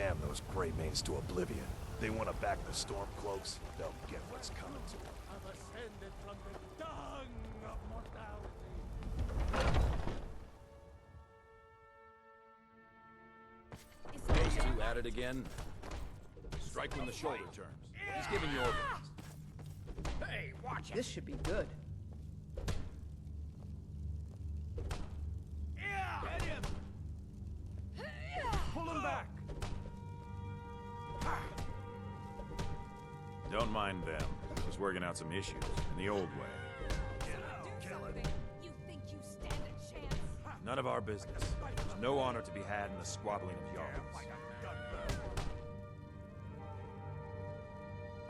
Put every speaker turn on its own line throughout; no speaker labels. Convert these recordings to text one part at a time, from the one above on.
damn those Grey Manes to oblivion. They want to back the Stormcloaks, they'll get what's coming to them.
I've ascended from the dung of mortality.
Those two at it again. Strike when the shoulder turns. He's giving you orders.
Hey, watch it!
This should be good.
Get him! Pull him back!
Don't mind them. Just working out some issues in the old way.
You think you stand a chance?
None of our business. There's no honor to be had in the squabbling of yards.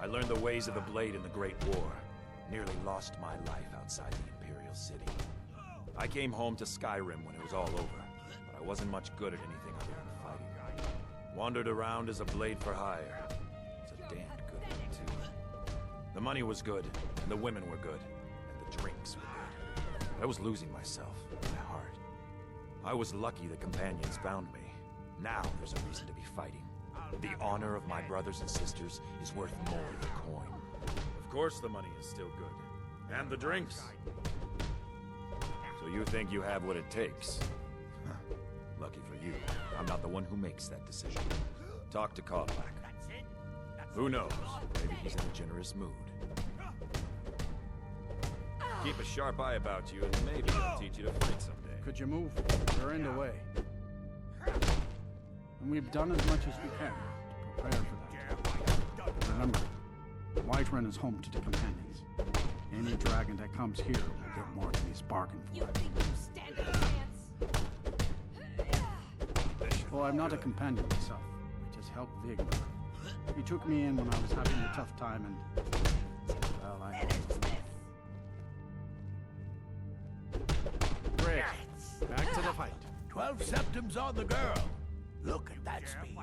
I learned the ways of the blade in the Great War. Nearly lost my life outside the Imperial City. I came home to Skyrim when it was all over, but I wasn't much good at anything other than fighting. Wandered around as a blade for hire. It's a damned good one, too. The money was good, and the women were good, and the drinks were good. But I was losing myself, my heart. I was lucky the companions found me. Now there's a reason to be fighting. The honor of my brothers and sisters is worth more than coin. Of course the money is still good. And the drinks. So you think you have what it takes? Huh. Lucky for you, I'm not the one who makes that decision. Talk to Kodlak. Who knows? Maybe he's in a generous mood. Keep a sharp eye about you, and maybe he'll teach you to fight someday.
Could you move? We're in the way. And we've done as much as we can to prepare for that. But remember, Whiterun is home to the companions. Any dragon that comes here will get more than he's bargained
You
for.
think you stand a chance?
Well, I'm not a companion myself. I just help Vigor. He took me in when I was having a tough time and... well, I...
Great. Back to the fight.
12 septims on the girl. Look at that speed.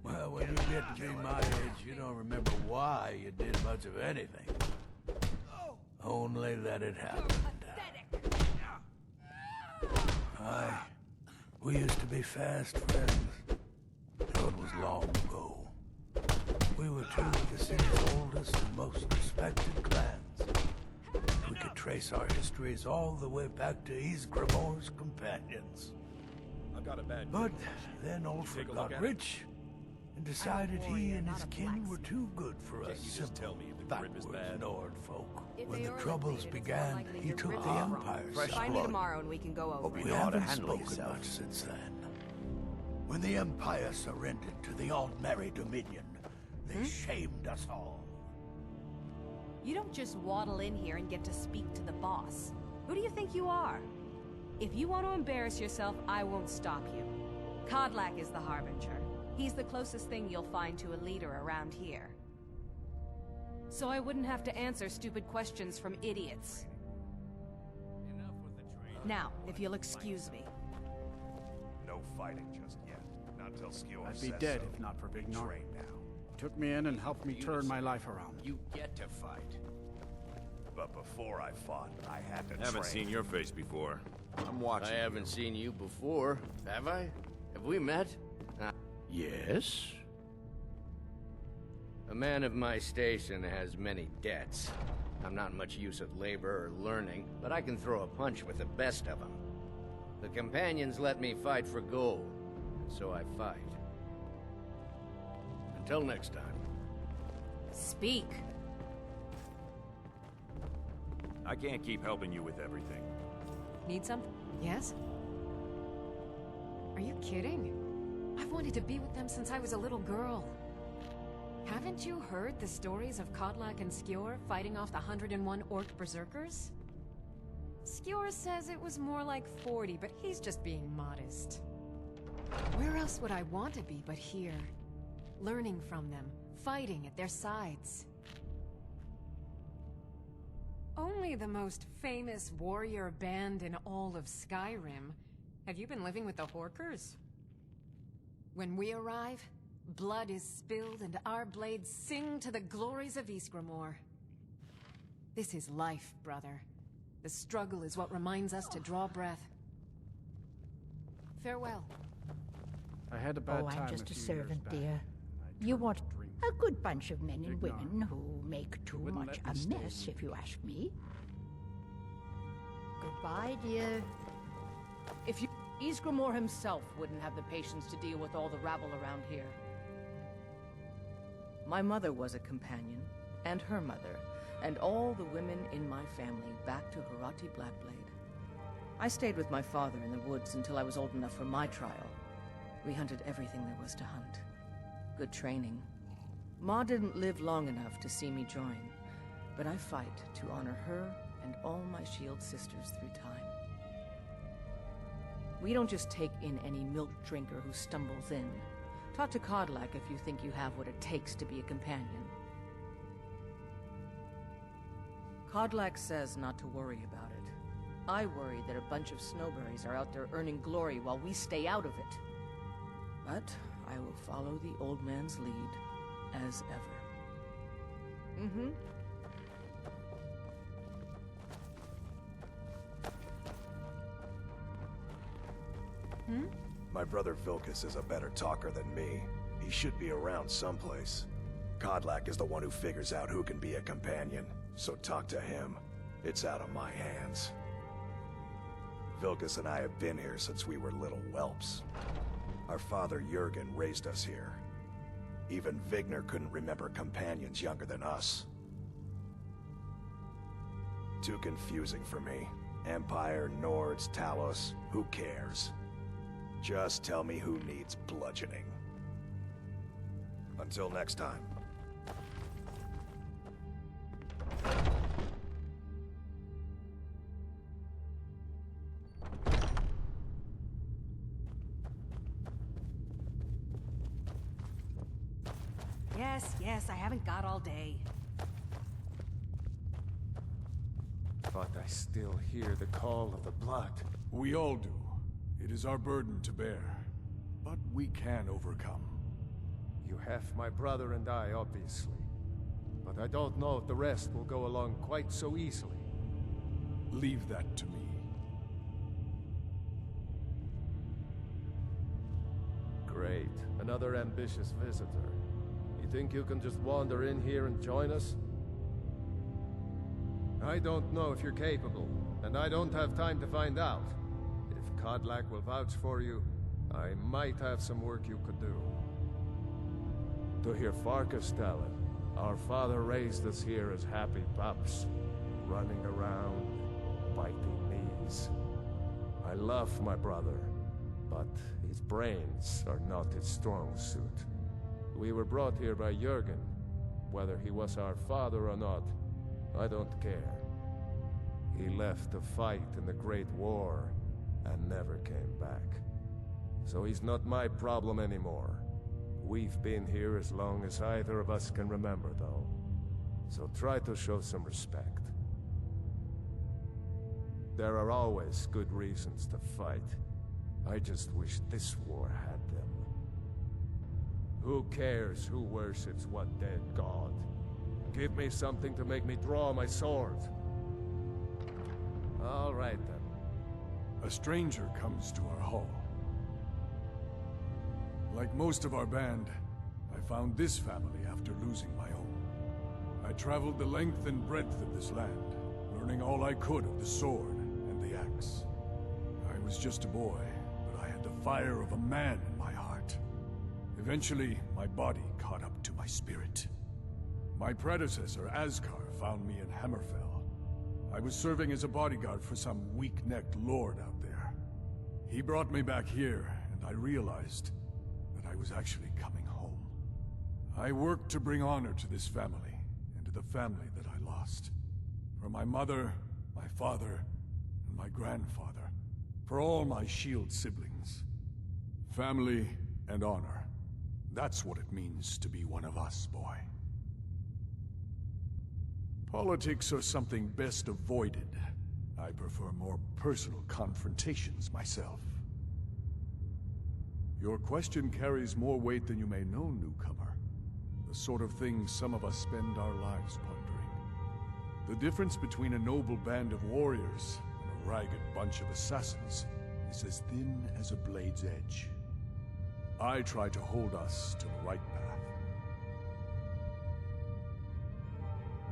Well, when you get to be my age, you don't remember why you did much of anything. Only that it happened. We used to be fast friends. Though it was long ago. We were two of the city's oldest and most respected clans. We could trace our histories all the way back to Ysgramor's companions.
I've got a bad
But
news.
then Ulfric
Take a look
got
at it.
rich and decided he and his kin were too good for
Can't
us
you just tell
simple,
me if the grip is
backwards
bad?
Nord folk.
If
When
they
the
are
troubles
related, it's more
began,
likely
he
you're
took
ripped
the
off.
Empire's
Find me
blood.
tomorrow and we can go over
We
it.
haven't spoken much since then. When the Empire surrendered to the Aldmeri Dominion, they shamed us all.
You don't just waddle in here and get to speak to the boss. Who do you think you are? If you want to embarrass yourself, I won't stop you. Kodlak is the Harbinger. He's the closest thing you'll find to a leader around here. So I wouldn't have to answer stupid questions from idiots. Now, if you'll excuse me.
No fighting just yet. Not till Skjor
I'd be
says
dead
so.
if not for Big
Be
Nord.
trained now.
Took me in and helped me turn my life around.
You get to fight.
But before I fought, I had to
Haven't
train.
seen your face before. I'm watching.
I haven't seen you before, have I? Have we met?
Yes?
A man of my station has many debts. I'm not much use at labor or learning, but I can throw a punch with the best of them. The companions let me fight for gold, and so I fight. Until next time.
Speak.
I can't keep helping you with everything.
Need something? Yes? Are you kidding? I've wanted to be with them since I was a little girl. Haven't you heard the stories of Kodlak and Skjor fighting off the 101 Orc Berserkers? Skjor says it was more like 40, but he's just being modest. Where else would I want to be but here? Learning from them, fighting at their sides. Only the most famous warrior band in all of Skyrim. Have you been living with the Horkers? When we arrive, blood is spilled and our blades sing to the glories of Ysgramor. This is life, brother. The struggle is what reminds us to draw breath. Farewell.
I had a bad
Oh,
time
I'm just a
few
servant,
years back.
dear.
I
You
tried
want
to drink.
a good bunch of men and
Ignore.
women who make too
Wouldn't
much
let me
a
stay
mess,
with
if you ask me. Goodbye, dear.
If you... Ysgramor himself wouldn't have the patience to deal with all the rabble around here. My mother was a companion, and her mother, and all the women in my family back to Harati Blackblade. I stayed with my father in the woods until I was old enough for my trial. We hunted everything there was to hunt. Good training. Ma didn't live long enough to see me join, but I fight to honor her and all my shield sisters through time. We don't just take in any milk drinker who stumbles in. Talk to Kodlak if you think you have what it takes to be a companion. Kodlak says not to worry about it. I worry that a bunch of snowberries are out there earning glory while we stay out of it. But I will follow the old man's lead, as ever. Mm-hmm.
My brother Vilkas is a better talker than me. He should be around someplace. Kodlak is the one who figures out who can be a companion, so talk to him. It's out of my hands. Vilkas and I have been here since we were little whelps. Our father Jurgen raised us here. Even Vigner couldn't remember companions younger than us. Too confusing for me. Empire, Nords, Talos, who cares? Just tell me who needs bludgeoning. Until next time.
Yes, I haven't got all day.
But I still hear the call of the blood.
We all do. It is our burden to bear. But we can overcome.
You have my brother and I, obviously. But I don't know if the rest will go along quite so easily.
Leave that to me.
Great. Another ambitious visitor. You think you can just wander in here and join us? I don't know if you're capable, and I don't have time to find out. If Kodlak will vouch for you, I might have some work you could do. To hear Farkas tell it, our father raised us here as happy pups, running around, biting knees. I love my brother, but his brains are not his strong suit. We were brought here by Jurgen. Whether he was our father or not, I don't care. He left to fight in the Great War and never came back. So he's not my problem anymore. We've been here as long as either of us can remember, though. So try to show some respect. There are always good reasons to fight. I just wish this war had them. Who cares who worships what dead god? Give me something to make me draw my sword. All right, then.
A stranger comes to our hall. Like most of our band, I found this family after losing my own. I traveled the length and breadth of this land, learning all I could of the sword and the axe. I was just a boy, but I had the fire of a man in my heart. Eventually, my body caught up to my spirit. My predecessor, Askar, found me in Hammerfell. I was serving as a bodyguard for some weak-necked lord out there. He brought me back here, and I realized that I was actually coming home. I worked to bring honor to this family, and to the family that I lost. For my mother, my father, and my grandfather. For all my shield siblings. Family and honor. That's what it means to be one of us, boy. Politics are something best avoided. I prefer more personal confrontations myself. Your question carries more weight than you may know, newcomer. The sort of thing some of us spend our lives pondering. The difference between a noble band of warriors and a ragged bunch of assassins is as thin as a blade's edge. I try to hold us to the right path.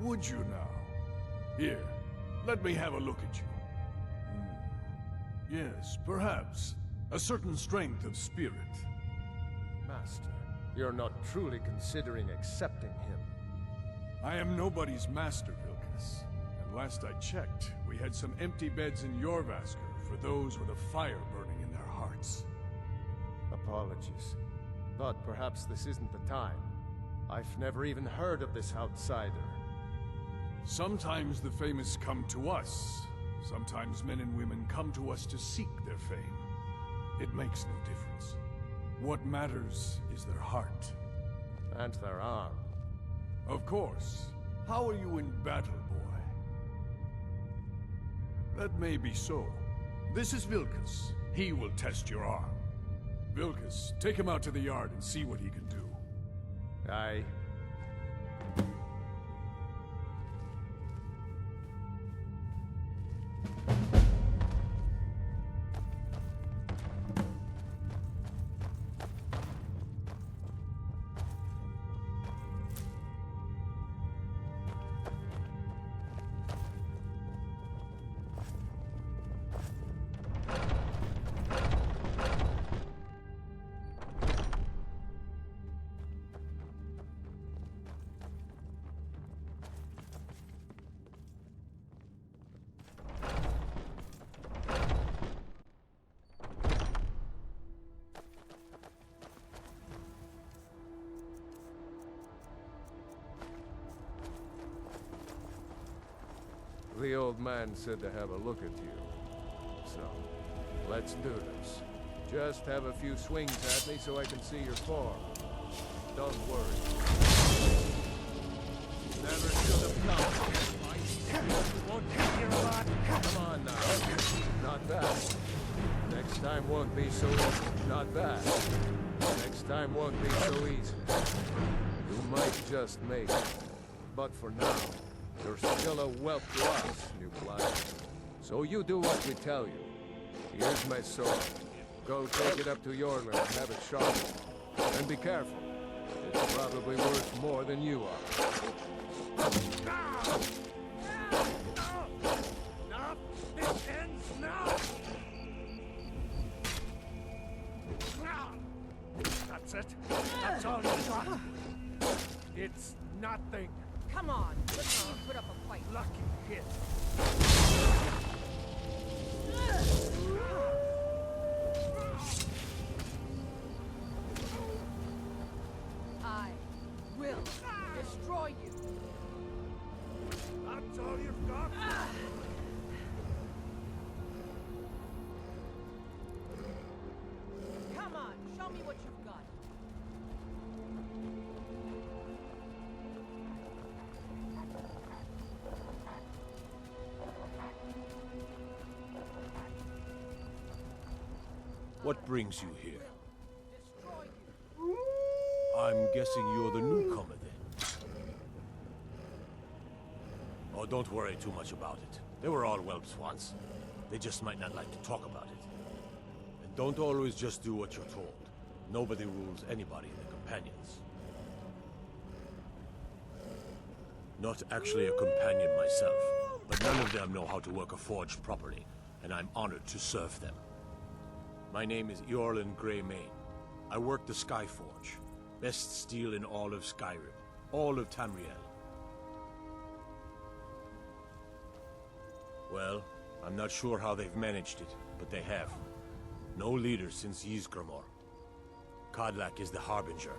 Would you now? Here, let me have a look at you. Yes, perhaps. A certain strength of spirit.
Master, you're not truly considering accepting him.
I am nobody's master, Vilkas. And last I checked, we had some empty beds in Jorvaskr for those with a fire burning in their hearts.
Apologies. But perhaps this isn't the time. I've never even heard of this outsider.
Sometimes the famous come to us. Sometimes men and women come to us to seek their fame. It makes no difference. What matters is their heart.
And their arm.
Of course. How are you in battle, boy? That may be so. This is Vilkas. He will test your arm. Vilkas, take him out to the yard and see what he can do.
Aye. The old man said to have a look at you. So, let's do this. Just have a few swings at me so I can see your form. Don't worry. Never should have come. Won't take your lot. Come on now. Not bad. Next time won't be so easy. Not bad. Next time won't be so easy. You might just make it. But for now, you're still a whelp to us, new client. So you do what we tell you. Here's my sword. Go take it up to Yorland and have it sharpened. And be careful. It's probably worth more than you are.
Enough! This ends now! That's it. That's all you got. It's nothing.
Come on, let's see you put up a fight.
Lucky hit.
I will destroy you.
That's all you've got?
Come on, show me what you've got.
What brings you here? I'm guessing you're the newcomer then. Oh, don't worry too much about it. They were all whelps once. They just might not like to talk about it. And don't always just do what you're told. Nobody rules anybody in the companions. Not actually a companion myself, but none of them know how to work a forge properly, and I'm honored to serve them. My name is Eorlin Greymane. I work the Skyforge. Best steel in all of Skyrim. All of Tamriel. Well, I'm not sure how they've managed it, but they have. No leader since Ysgramor. Kodlak is the Harbinger,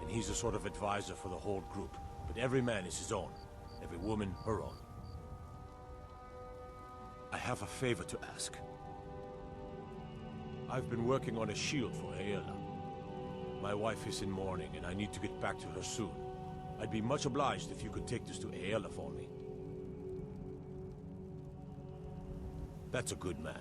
and he's a sort of advisor for the whole group, but every man is his own. Every woman her own. I have a favor to ask. I've been working on a shield for Aela. My wife is in mourning, and I need to get back to her soon. I'd be much obliged if you could take this to Aela for me. That's a good man.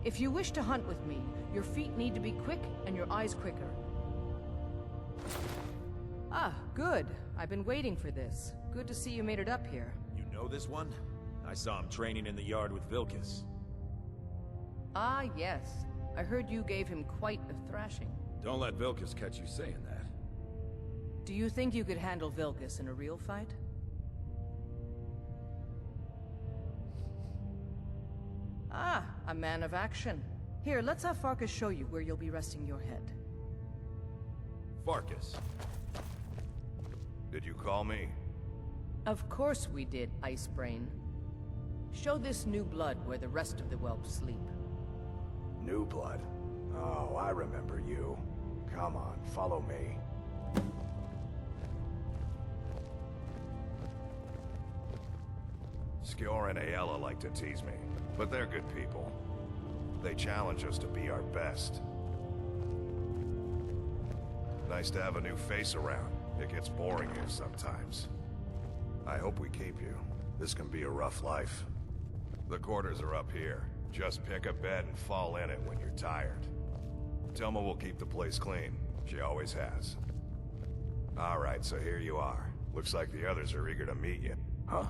If you wish to hunt with me, your feet need to be quick and your eyes quicker. Ah, good. I've been waiting for this. Good to see you made it up here.
You know this one? I saw him training in the yard with Vilkas.
Ah, yes. I heard you gave him quite a thrashing.
Don't let Vilkas catch you saying that.
Do you think you could handle Vilkas in a real fight? Ah, a man of action. Here, let's have Farkas show you where you'll be resting your head.
Farkas.
Did you call me?
Of course we did, Icebrain. Show this new blood where the rest of the whelps sleep.
New blood? Oh, I remember you. Come on, follow me. Skjor and Aella like to tease me, but they're good people. They challenge us to be our best. Nice to have a new face around. It gets boring here sometimes. I hope we keep you. This can be a rough life. The quarters are up here. Just pick a bed and fall in it when you're tired. Telma will keep the place clean. She always has. Alright, so here you are. Looks like the others are eager to meet you. Huh?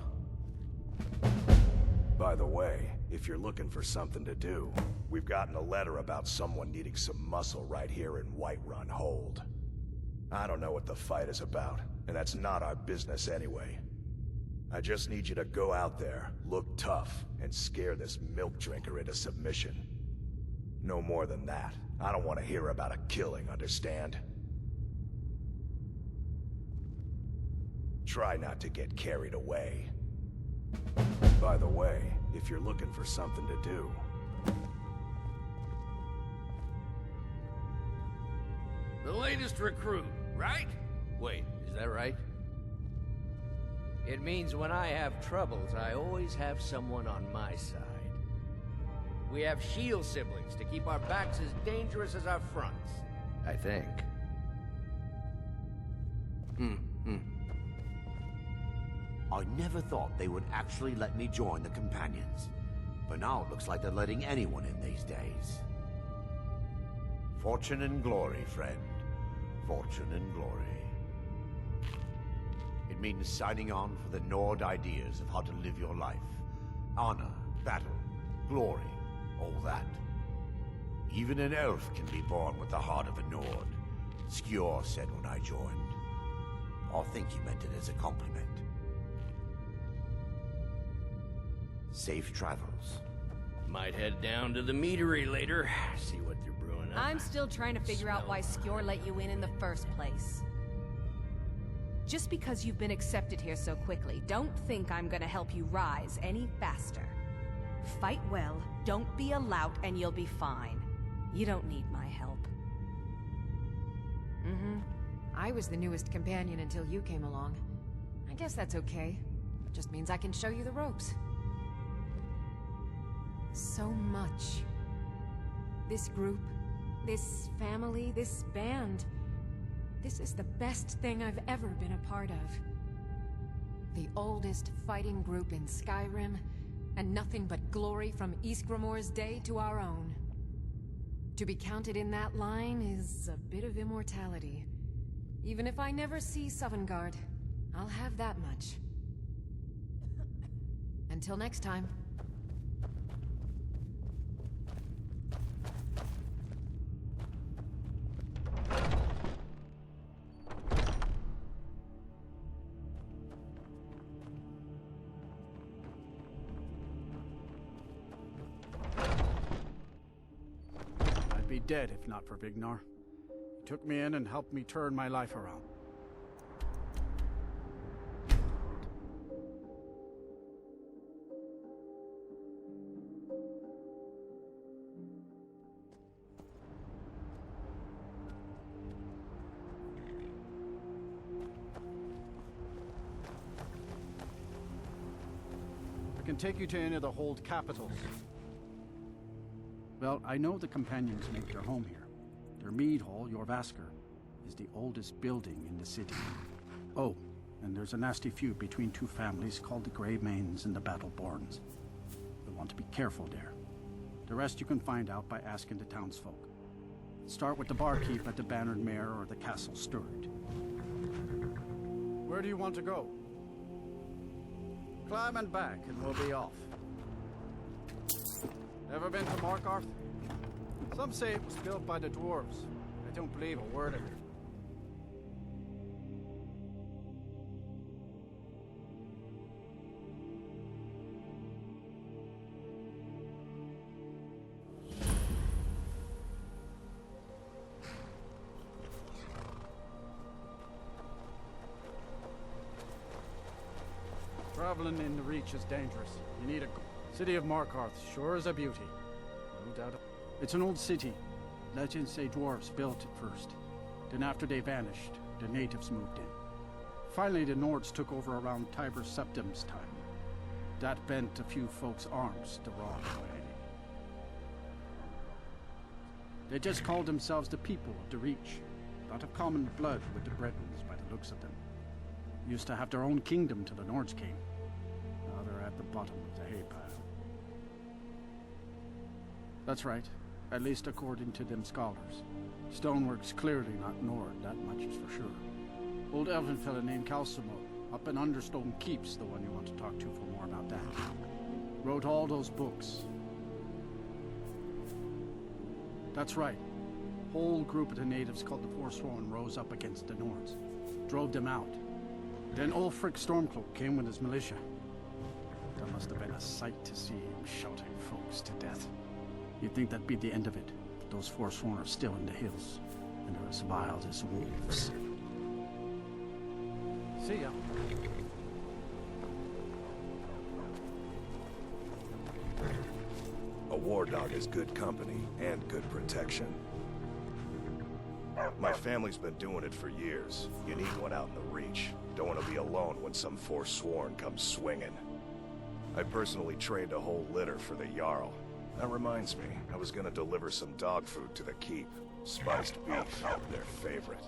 By the way, if you're looking for something to do, we've gotten a letter about someone needing some muscle right here in Whiterun Hold. I don't know what the fight is about, and that's not our business anyway. I just need you to go out there, look tough, and scare this milk drinker into submission. No more than that. I don't want to hear about a killing, understand? Try not to get carried away. By the way, if you're looking for something to do...
The latest recruit, right? Wait, is that right? It means when I have troubles, I always have someone on my side. We have shield siblings to keep our backs as dangerous as our fronts, I think.
I never thought they would actually let me join the Companions. But now it looks like they're letting anyone in these days. Fortune and glory, friend. Fortune and glory. It means signing on for the Nord ideas of how to live your life. Honor, battle, glory, all that. Even an elf can be born with the heart of a Nord. Skjor said when I joined. I think he meant it as a compliment. Safe travels.
Might head down to the meadery later, see what they're brewing up.
I'm still trying to figure out why Skjor let you in the first place. Just because you've been accepted here so quickly, don't think I'm gonna help you rise any faster. Fight well, don't be a lout, and you'll be fine. You don't need my help.
I was the newest companion until you came along. I guess that's okay. It just means I can show you the ropes. So much. This group, this family, this band. This is the best thing I've ever been a part of. The oldest fighting group in Skyrim, and nothing but glory from Ysgramor's day to our own. To be counted in that line is a bit of immortality. Even if I never see Sovngarde, I'll have that much. Until next time.
I'd be dead if not for Vignar. He took me in and helped me turn my life around. I can take you to any of the Hold capitals. Well, I know the Companions make their home here. Their mead hall, Jorvaskr, is the oldest building in the city. Oh, and there's a nasty feud between two families called the Greymanes and the Battleborns. You'll want to be careful there. The rest you can find out by asking the townsfolk. Start with the barkeep at the Bannered Mare or the Castle Steward. Where do you want to go? Climb and back and we'll be off. Never been to Markarth? Some say it was built by the dwarves. I don't believe a word of it. Traveling in the Reach is dangerous. You need a... City of Markarth sure is a beauty. No doubt. It's an old city. Legends say dwarves built it first. Then after they vanished, the natives moved in. Finally, the Nords took over around Tiber Septim's time. That bent a few folks' arms the wrong way. They just called themselves the people of the Reach. A lot of common blood with the Bretons by the looks of them. Used to have their own kingdom till the Nords came. Now they're at the bottom of the hay pile. That's right, at least according to them scholars. Stonework's clearly not Nord, that much is for sure. Old elven fella named Calcimo, up in Understone Keep's the one you want to talk to for more about that. Wrote all those books. That's right. Whole group of the natives called the Forsworn rose up against the Nords. Drove them out. Then Ulfric Stormcloak came with his militia. That must have been a sight to see him shouting folks to death. You'd think that'd be the end of it, but those Forsworn are still in the hills, and they're as wild as wolves. See ya.
A war dog is good company and good protection. My family's been doing it for years. You need one out in the Reach. Don't want to be alone when some Forsworn comes swinging. I personally trained a whole litter for the Jarl. That reminds me, I was gonna deliver some dog food to the keep. Spiced beef, their favorite.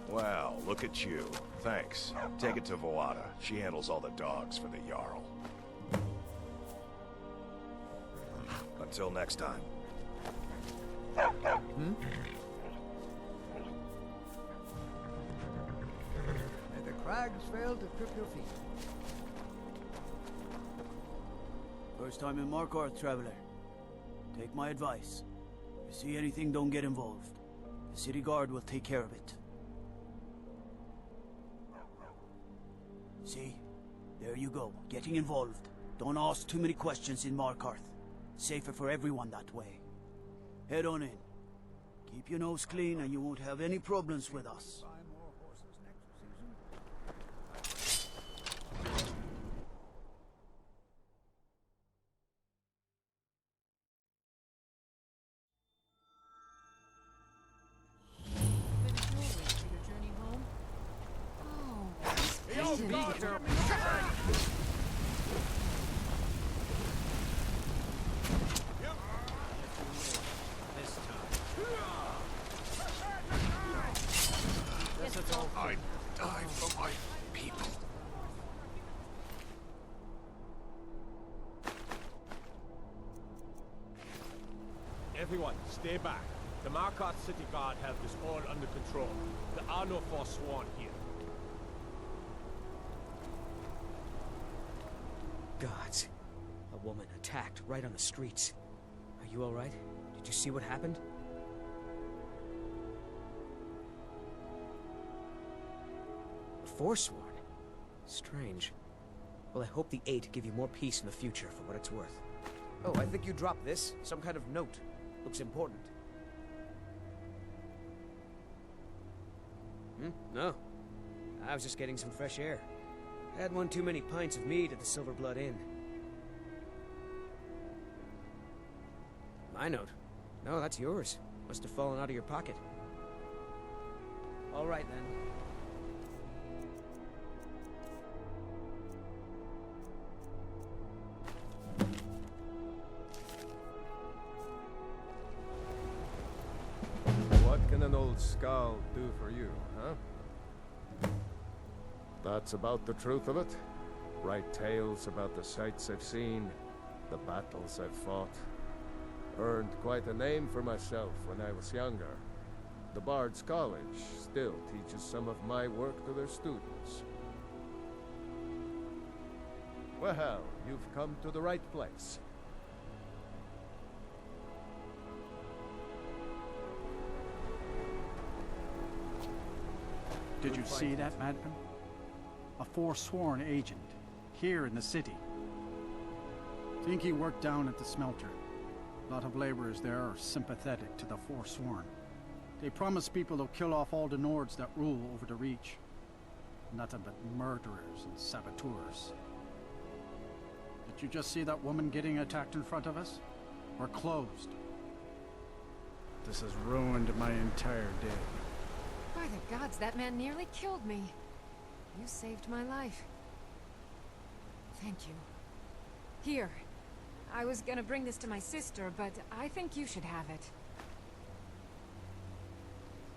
Wow, look at you. Thanks. Take it to Voada. She handles all the dogs for the Jarl. Until next time.
May the crags fail to trip your feet. First time in Markarth, traveler. Take my advice. If you see anything, don't get involved. The city guard will take care of it. See? There you go, getting involved. Don't ask too many questions in Markarth. Safer for everyone that way. Head on in. Keep your nose clean and you won't have any problems with us.
I die for my people.
Everyone, stay back. The Markarth City Guard have this all under control. There are no Forsworn here.
Gods. A woman attacked right on the streets. Are you alright? Did you see what happened? Forsworn? Strange. Well, I hope the Eight give you more peace in the future for what it's worth. Oh, I think you dropped this. Some kind of note. Looks important. No. I was just getting some fresh air. Had one too many pints of mead at the Silver Blood Inn. My note? No, that's yours. Must have fallen out of your pocket. All right, then.
What can an old skull do for you, huh? That's about the truth of it. Write tales about the sights I've seen. the battles I've fought. Earned quite a name for myself when I was younger. The Bard's College still teaches some of my work to their students. Well, you've come to the right place.
Did you see that, madman? A forsworn agent, here in the city. Think he worked down at the smelter. A lot of laborers there are sympathetic to the forsworn. They promise people they'll kill off all the Nords that rule over the Reach. Nothing but murderers and saboteurs. Did you just see that woman getting attacked in front of us? We're closed. This has ruined my entire day.
By the gods, that man nearly killed me. You saved my life. Thank you. Here. I was gonna bring this to my sister, but I think you should have it.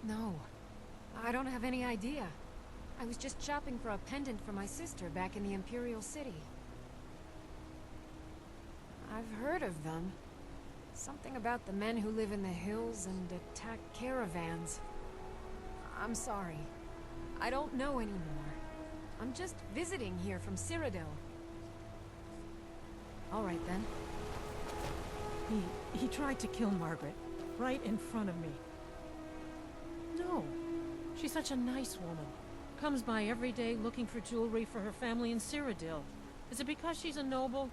No. I don't have any idea. I was just shopping for a pendant for my sister back in the Imperial City. I've heard of them. Something about the men who live in the hills and attack caravans. I'm sorry. I don't know anymore. I'm just visiting here from Cyrodiil. All right, then.
He tried to kill Margaret, right in front of me. No. She's such a nice woman. Comes by every day looking for jewelry for her family in Cyrodiil. Is it because she's a noble?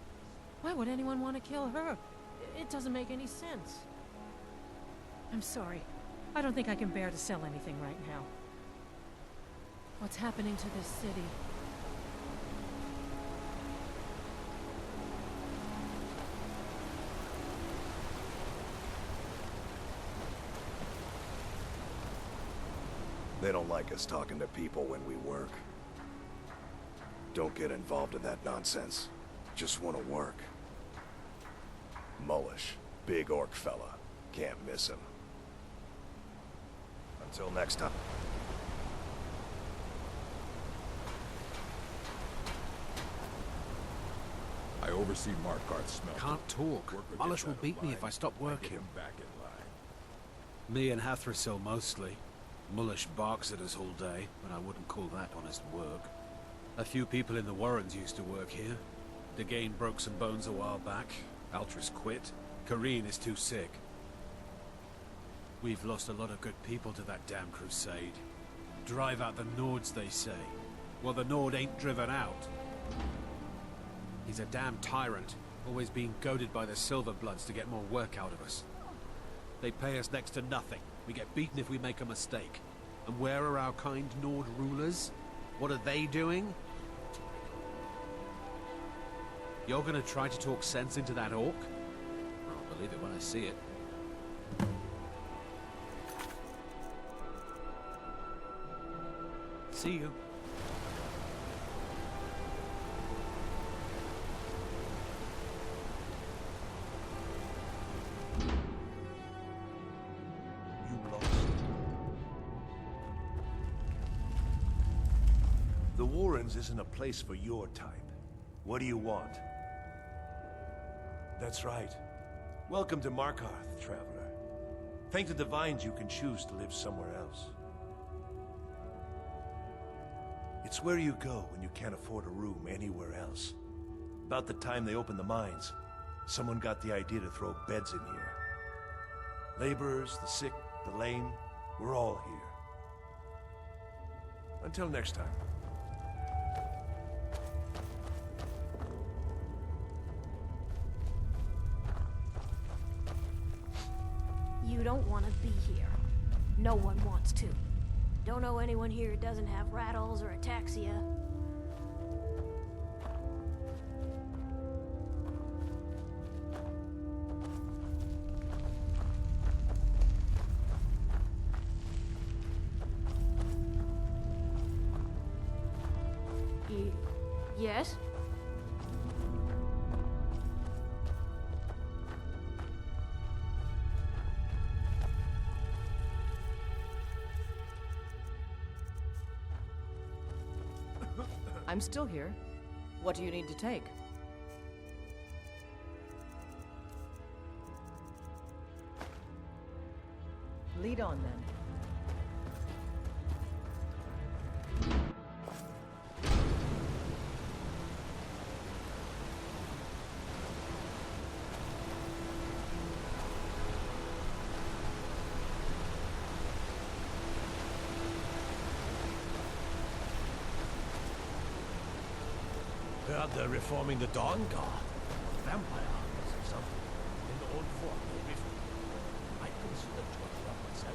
Why would anyone want to kill her? It doesn't make any sense. I'm sorry. I don't think I can bear to sell anything right now. What's happening to this city?
They don't like us talking to people when we work. Don't get involved in that nonsense. Just want to work. Mullish, big orc fella. Can't miss him. Until next time.
I oversee Markarth's smelter.
Can't talk. Mullish will beat me if I stop working.
Back in line.
Me and Hathrassil mostly. Mullish barks at us all day, but I wouldn't call that honest work. A few people in the Warrens used to work here. Dagain broke some bones a while back. Altris quit. Kareen is too sick. We've lost a lot of good people to that damn crusade. Drive out the Nords, they say. Well, the Nord ain't driven out. He's a damn tyrant, always being goaded by the Silverbloods to get more work out of us. They pay us next to nothing. We get beaten if we make a mistake. And where are our kind Nord rulers? What are they doing? You're gonna try to talk sense into that orc? I'll believe it when I see it. See you.
The Warrens isn't a place for your type. What do you want? That's right. Welcome to Markarth, traveler. Thank the Divines you can choose to live somewhere else. It's where you go when you can't afford a room anywhere else. About the time they opened the mines, someone got the idea to throw beds in here. Laborers, the sick, the lame, we're all here. Until next time.
You don't want to be here. No one wants to. Don't know anyone here who doesn't have rattles or ataxia. Yes?
I'm still here. What do you need to take? Lead on, then.
Heard they're reforming the Dawn Guard. Vampire hunters or something. In the old fort near Rift. I'd consider joining up myself.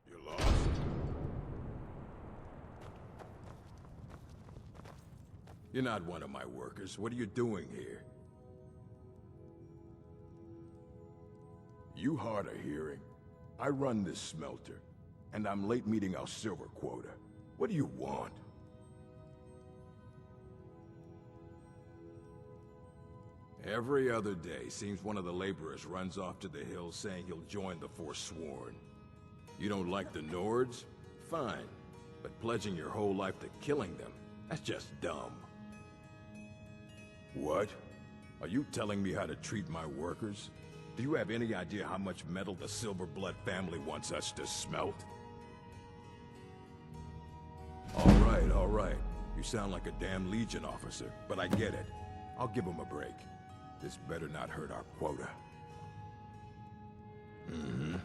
You lost? You're not one of my workers. What are you doing here? You hard of hearing? I run this smelter, and I'm late meeting our silver quota. What do you want? Every other day, seems one of the laborers runs off to the hills saying he'll join the Forsworn. You don't like the Nords? Fine. But pledging your whole life to killing them, that's just dumb. What? Are you telling me how to treat my workers? Do you have any idea how much metal the Silverblood family wants us to smelt? All right. You sound like a damn Legion officer, but I get it. I'll give them a break. This better not hurt our quota. Mm-hmm.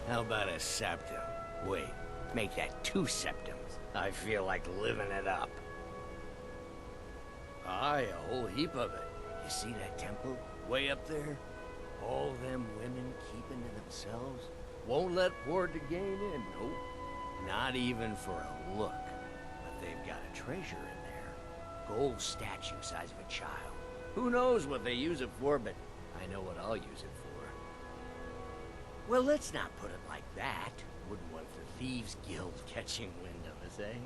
How about a septum? Wait, make that 2 septums. I feel like living it up. Aye, a whole heap of it. You see that temple? Way up there? All them women keeping to themselves? Won't let Ford to gain in, nope. Not even for a look. But they've got a treasure in there. Gold statue size of a child. Who knows what they use it for, but I know what I'll use it for. Well, let's not put it like that. Wouldn't want the Thieves Guild catching wind of us, eh?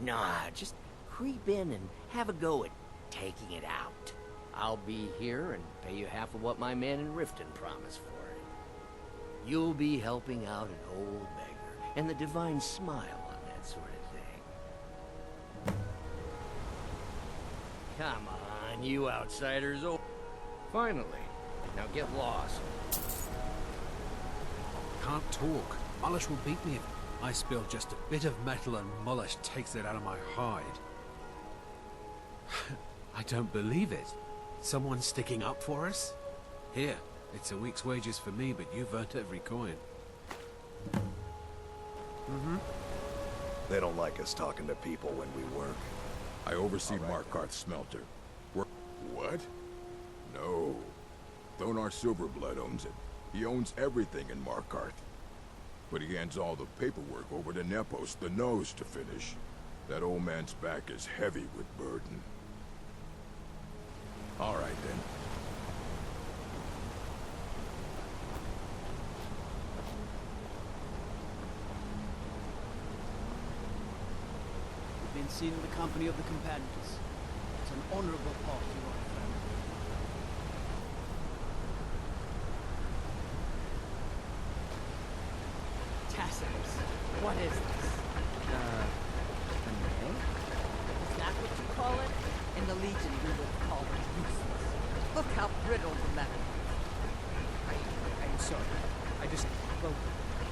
Nah, just creep in and have a go at taking it out. I'll be here and pay you half of what my man in Riften promised for it. You'll be helping out an old beggar, and the divine smile on that sort of thing. Come on, you outsiders. Oh, finally. Now get lost.
Can't talk. Mullish will beat me if I spill just a bit of metal and Mullish takes it out of my hide. I don't believe it. Someone sticking up for us? Here, it's a week's wages for me, but you've earned every coin.
Mm-hmm. They don't like us talking to people when we work.
I oversee Markarth smelter. What? No. Thonar Silverblood owns it. He owns everything in Markarth. But he hands all the paperwork over to Nepos, the nose, to finish. That old man's back is heavy with burden. All right, then.
You've been seen in the company of the companions. It's an honorable part you are,
Tacitus, what is this? A name? Is that what you call it? In the Legion, we would call it useless. Look how brittle the metal is.
I'm sorry. Well,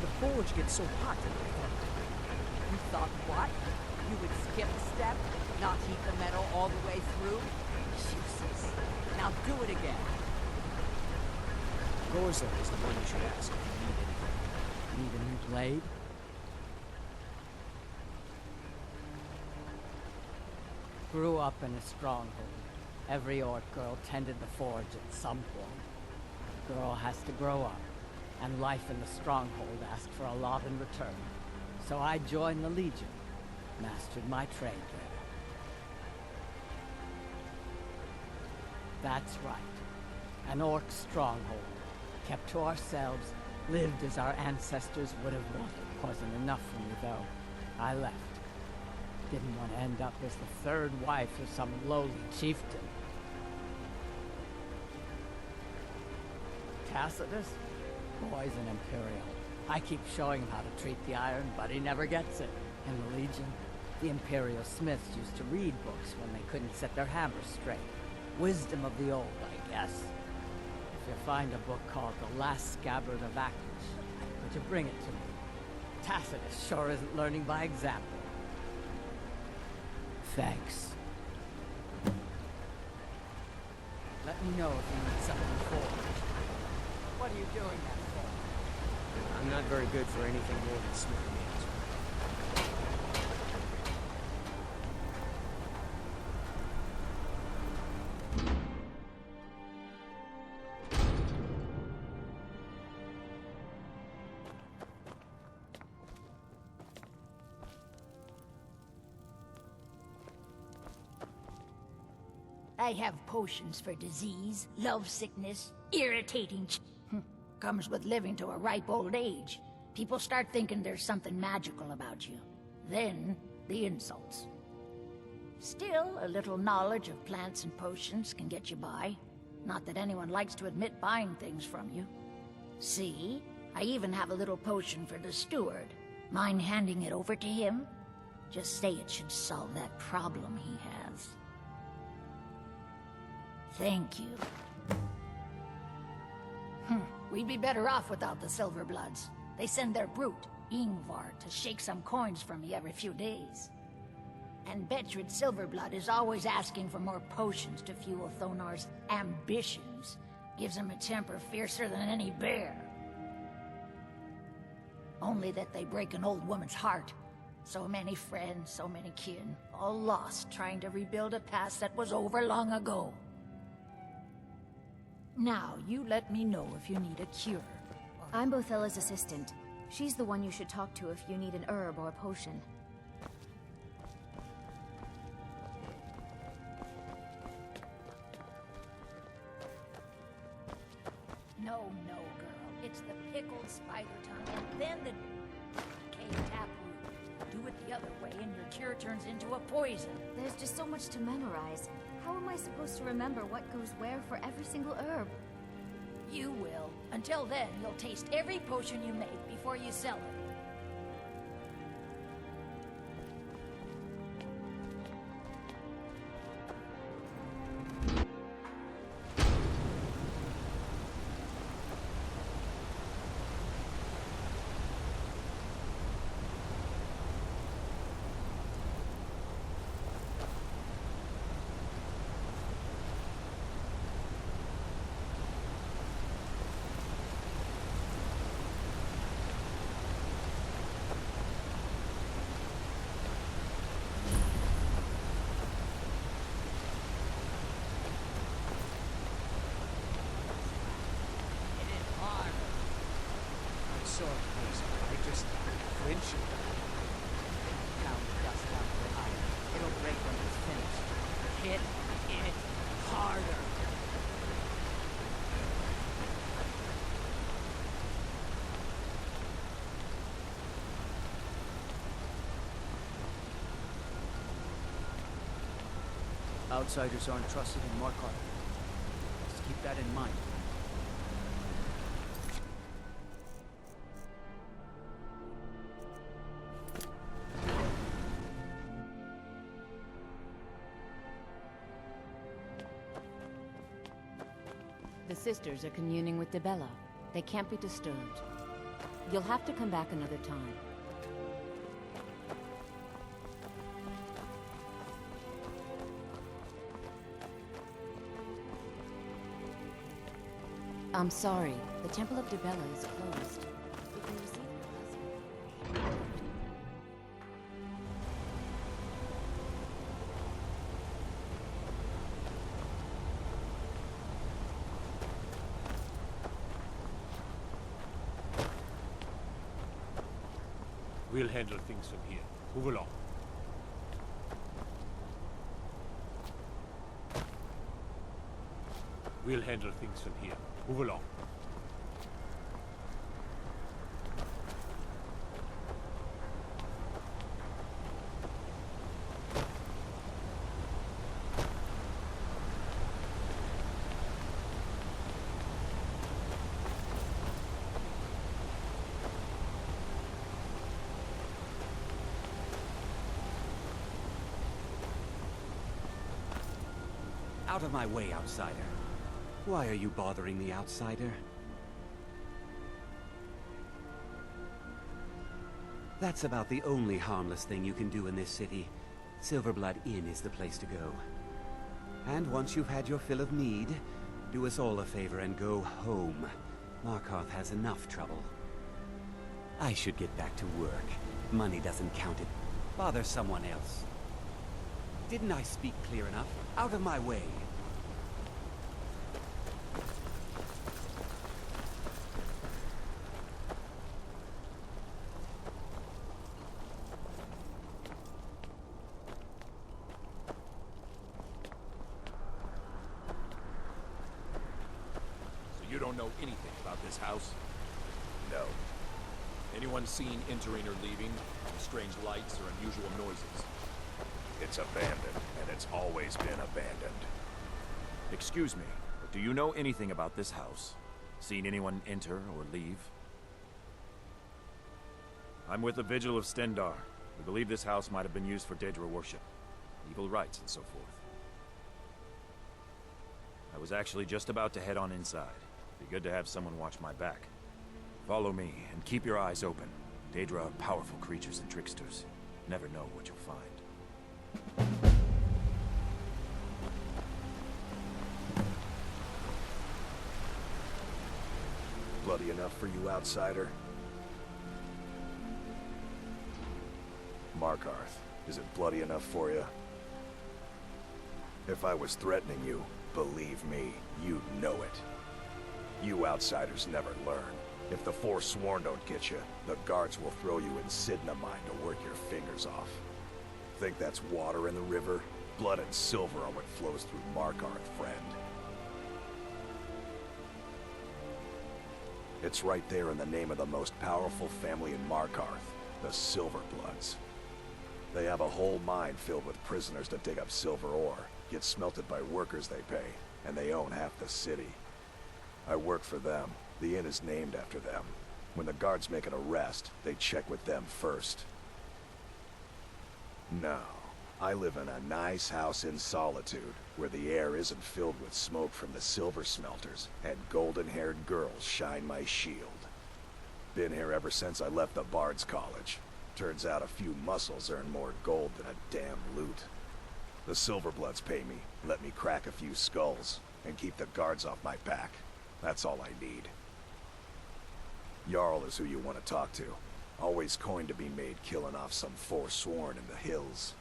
the forge gets so hot.
You thought what? You would skip a step? Not heat the metal all the way through? Useless. Now do it again.
Gorza is the one you should ask if you need anything.
Need a new blade? Grew up in a stronghold. Every orc girl tended the forge at some point. Girl has to grow up, and life in the stronghold asked for a lot in return. So I joined the Legion, mastered my trade there. That's right. An orc stronghold. Kept to ourselves, lived as our ancestors would have wanted. Wasn't enough for me, though. I left. Didn't want to end up as the third wife of some lowly chieftain. Tacitus? Boy's an Imperial. I keep showing him how to treat the iron, but he never gets it. In the Legion, the Imperial smiths used to read books when they couldn't set their hammers straight. Wisdom of the old, I guess. If you find a book called The Last Scabbard of Aklish, would you bring it to me? Tacitus sure isn't learning by example. Thanks. Let me know if you need something forged. What are you doing that for?
I'm not very good for anything more than smithing hands.
I have potions for disease, love sickness, irritating comes with living to a ripe old age. People start thinking there's something magical about you. Then, the insults. Still, a little knowledge of plants and potions can get you by. Not that anyone likes to admit buying things from you. See? I even have a little potion for the steward. Mind handing it over to him? Just say it should solve that problem he has. Thank you. We'd be better off without the Silverbloods. They send their brute, Ingvar, to shake some coins from me every few days. And Betrid Silverblood is always asking for more potions to fuel Thonar's ambitions. Gives him a temper fiercer than any bear. Only that they break an old woman's heart. So many friends, so many kin, all lost trying to rebuild a past that was over long ago. Now, you let me know if you need a cure.
I'm Bothella's assistant. She's the one you should talk to if you need an herb or a potion.
No, girl. It's the pickled spider tongue, and then the cave taproot. Do it the other way, and your cure turns into a poison.
There's just so much to memorize. How am I supposed to remember what goes where for every single herb?
You will. Until then, you'll taste every potion you make before you sell it.
Sorry, I just flinch.
Pound dust out the iron. It'll break when it's finished. Hit it harder.
Outsiders aren't trusted in Markarth. Just keep that in mind.
The sisters are communing with Dibella. They can't be disturbed. You'll have to come back another time. I'm sorry. The Temple of Dibella is closed. You can receive your blessing.
We'll handle things from here. Move along. We'll handle things from here. Move along.
Out of my way, outsider. Why are you bothering the outsider? That's about the only harmless thing you can do in this city. Silverblood Inn is the place to go. And once you've had your fill of need, do us all a favor and go home. Markarth has enough trouble. I should get back to work. Money doesn't count it. Bother someone else. Didn't I speak clear enough? Out of my way.
You don't know anything about this house?
No.
Anyone seen entering or leaving? Strange lights or unusual noises?
It's abandoned, and it's always been abandoned.
Excuse me, but do you know anything about this house? Seen anyone enter or leave? I'm with the Vigil of Stendarr. We believe this house might have been used for Daedra worship, evil rites and so forth. I was actually just about to head on inside. Be good to have someone watch my back. Follow me, and keep your eyes open. Daedra are powerful creatures and tricksters. Never know what you'll find.
Bloody enough for you, outsider? Markarth, is it bloody enough for you? If I was threatening you, believe me, you'd know it. You outsiders never learn. If the Forsworn don't get you, the guards will throw you in Sidnamine to work your fingers off. Think that's water in the river? Blood and silver are what flows through Markarth, friend. It's right there in the name of the most powerful family in Markarth, the Silverbloods. They have a whole mine filled with prisoners to dig up silver ore, get smelted by workers they pay, and they own half the city. I work for them. The inn is named after them. When the guards make an arrest, they check with them first. No, I live in a nice house in solitude, where the air isn't filled with smoke from the silver smelters, and golden-haired girls shine my shield. Been here ever since I left the Bard's College. Turns out a few muscles earn more gold than a damn loot. The Silverbloods pay me, let me crack a few skulls, and keep the guards off my back. That's all I need. Jarl is who you want to talk to. Always coin to be made killing off some Forsworn in the hills.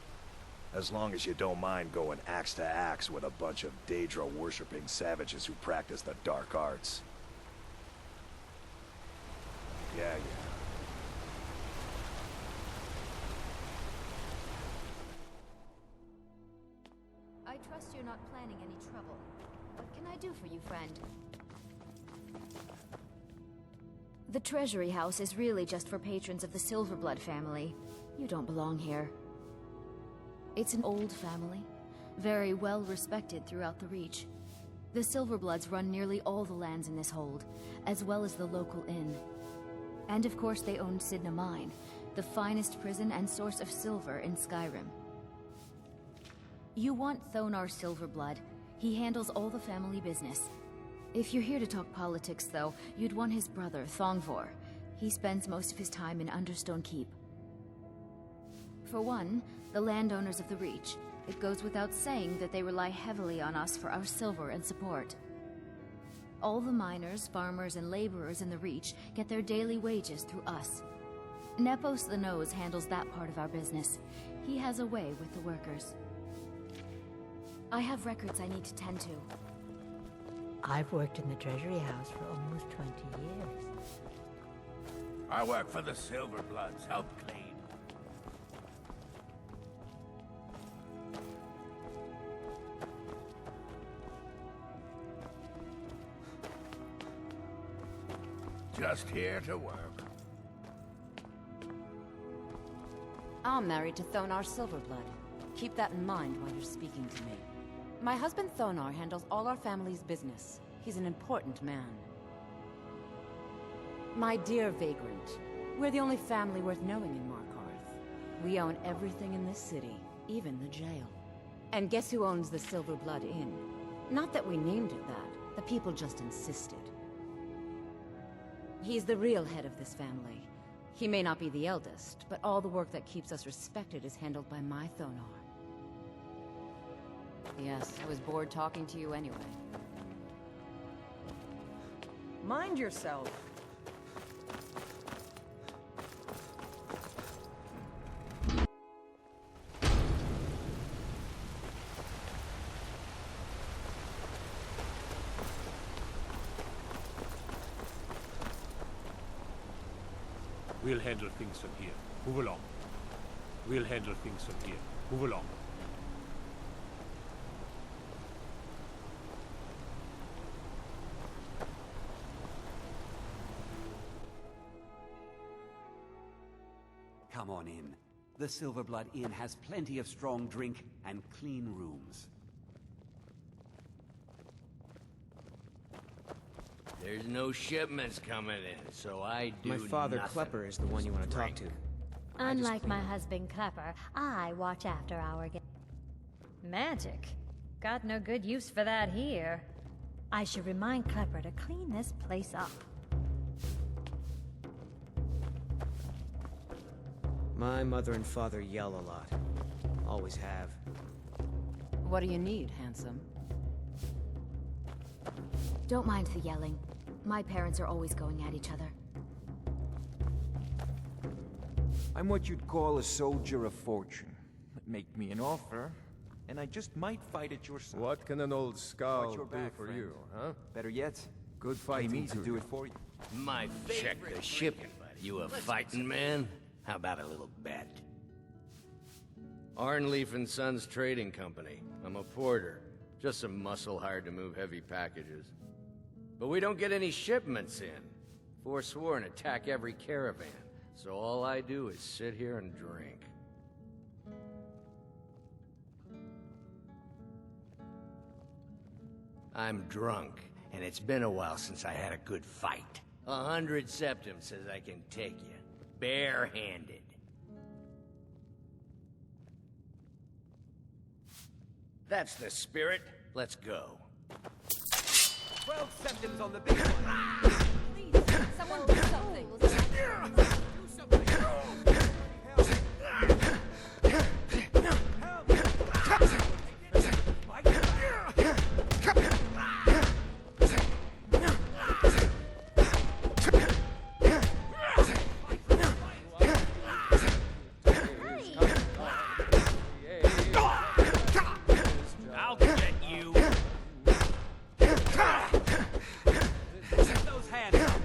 As long as you don't mind going axe to axe with a bunch of Daedra-worshipping savages who practice the dark arts. Yeah.
I trust you're not planning any trouble. What can I do for you, friend? The Treasury House is really just for patrons of the Silverblood family. You don't belong here. It's an old family, very well respected throughout the Reach. The Silverbloods run nearly all the lands in this hold, as well as the local inn. And of course they own Sidnamine, the finest prison and source of silver in Skyrim. You want Thonar Silverblood. He handles all the family business. If you're here to talk politics, though, you'd want his brother, Thongvor. He spends most of his time in Understone Keep. For one, the landowners of the Reach. It goes without saying that they rely heavily on us for our silver and support. All the miners, farmers, and laborers in the Reach get their daily wages through us. Nepos the Nose handles that part of our business. He has a way with the workers. I have records I need to tend to.
I've worked in the Treasury House for almost 20 years.
I work for the Silverbloods. Help clean. Just here to work.
I'm married to Thonar Silverblood. Keep that in mind while you're speaking to me. My husband Thonar handles all our family's business. He's an important man. My dear Vagrant, we're the only family worth knowing in Markarth. We own everything in this city, even the jail. And guess who owns the Silverblood Inn? Not that we named it that. The people just insisted. He's the real head of this family. He may not be the eldest, but all the work that keeps us respected is handled by my Thonar. Yes, I was bored talking to you anyway.
Mind yourself.
We'll handle things from here. Move along. We'll handle things from here. Move along.
Come on in. The Silverblood Inn has plenty of strong drink and clean rooms.
There's no shipments coming in, so I do
My father,
nothing.
Klepper, is the one you want to talk to.
Unlike my husband Klepper, I watch after our magic. Got no good use for that here. I should remind Klepper to clean this place up.
My mother and father yell a lot. Always have.
What do you need, handsome?
Don't mind the yelling. My parents are always going at each other.
I'm what you'd call a soldier of fortune. Make me an offer, and I just might fight at your side.
What can an old skull
Watch your
do
back,
for
friend.
you, huh?
Better yet,
Good
pay me
fighting
to do it for you.
My check the shipping. You a fighting man? How about a little bet? Arnleaf and Sons Trading Company. I'm a porter. Just some muscle hired to move heavy packages. But we don't get any shipments in. Forsworn attack every caravan. So all I do is sit here and drink. I'm drunk, and it's been a while since I had a good fight. 100 septum says I can take you, barehanded. That's the spirit. Let's go.
12 septums on the big one.
Please, someone do something.
I'll get you. Those hands up.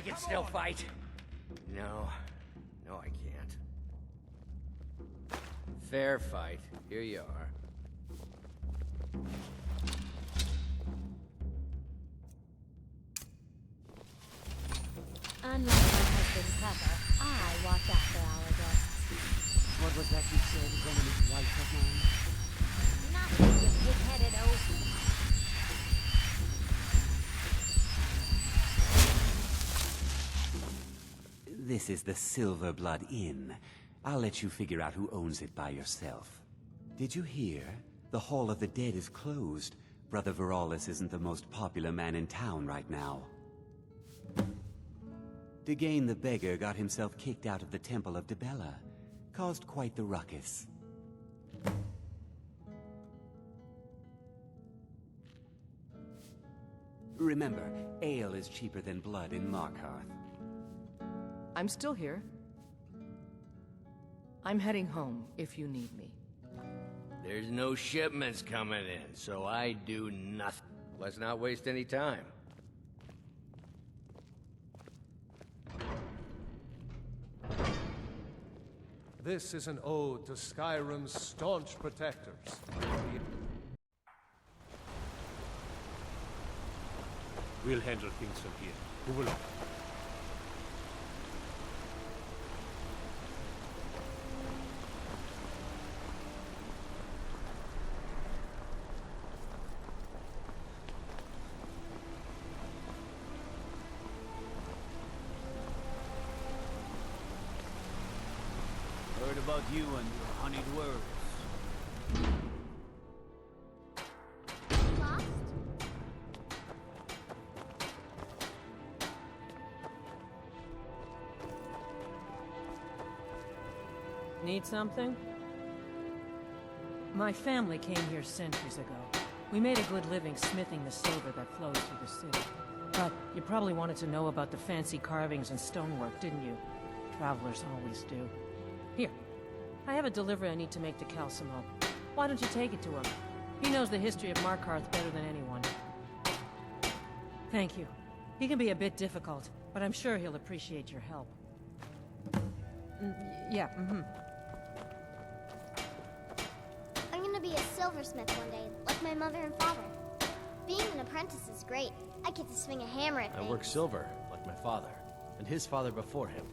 can still fight. No. No, I can't. Fair fight. Here you are.
Unlike my husband Clapper, I watch after our guests.
What was that you said, Enemy's wife of mine?
Nothing, you pig-headed oaf.
This is the Silver Blood Inn. I'll let you figure out who owns it by yourself. Did you hear? The Hall of the Dead is closed. Brother Veralis isn't the most popular man in town right now. Degane the Beggar got himself kicked out of the Temple of Dibella. Caused quite the ruckus. Remember, ale is cheaper than blood in Markarth.
I'm still here. I'm heading home if you need me.
There's no shipments coming in, so I do nothing. Let's not waste any time.
This is an ode to Skyrim's staunch protectors.
We'll handle things from here. Move along.
Heard about you and your honeyed words.
Lost?
Need something? My family came here centuries ago. We made a good living smithing the silver that flows through the city. But you probably wanted to know about the fancy carvings and stonework, didn't you? Travelers always do. Here, I have a delivery I need to make to Calcimo. Why don't you take it to him? He knows the history of Markarth better than anyone. Thank you. He can be a bit difficult, but I'm sure he'll appreciate your help. Yeah,
I'm gonna be a silversmith one day, like my mother and father. Being an apprentice is great. I get to swing a hammer at
I
things.
work silver, like my father, and his father before him.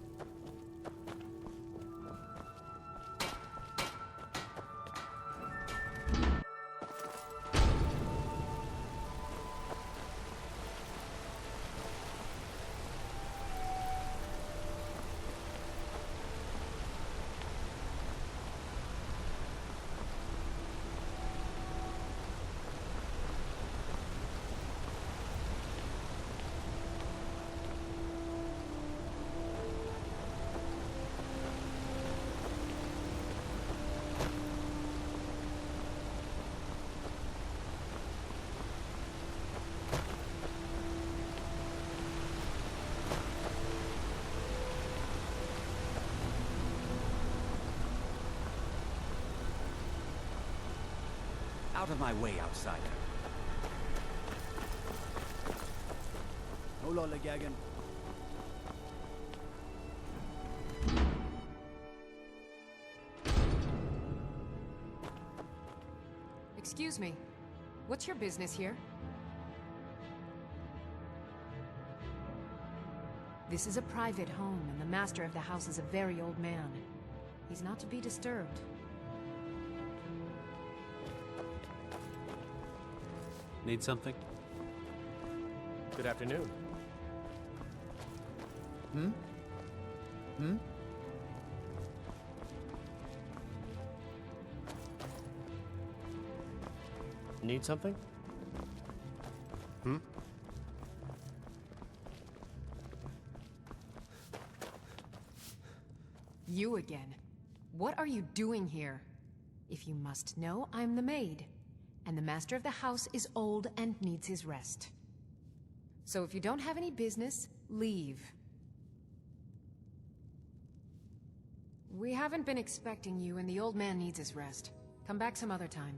Out of my way, outsider.
No lollygagging.
Excuse me. What's your business here? This is a private home, and the master of the house is a very old man. He's not to be disturbed.
Need something? Good afternoon. Need something?
You again. What are you doing here? If you must know, I'm the maid. And the master of the house is old and needs his rest. So if you don't have any business, leave. We haven't been expecting you, and the old man needs his rest. Come back some other time.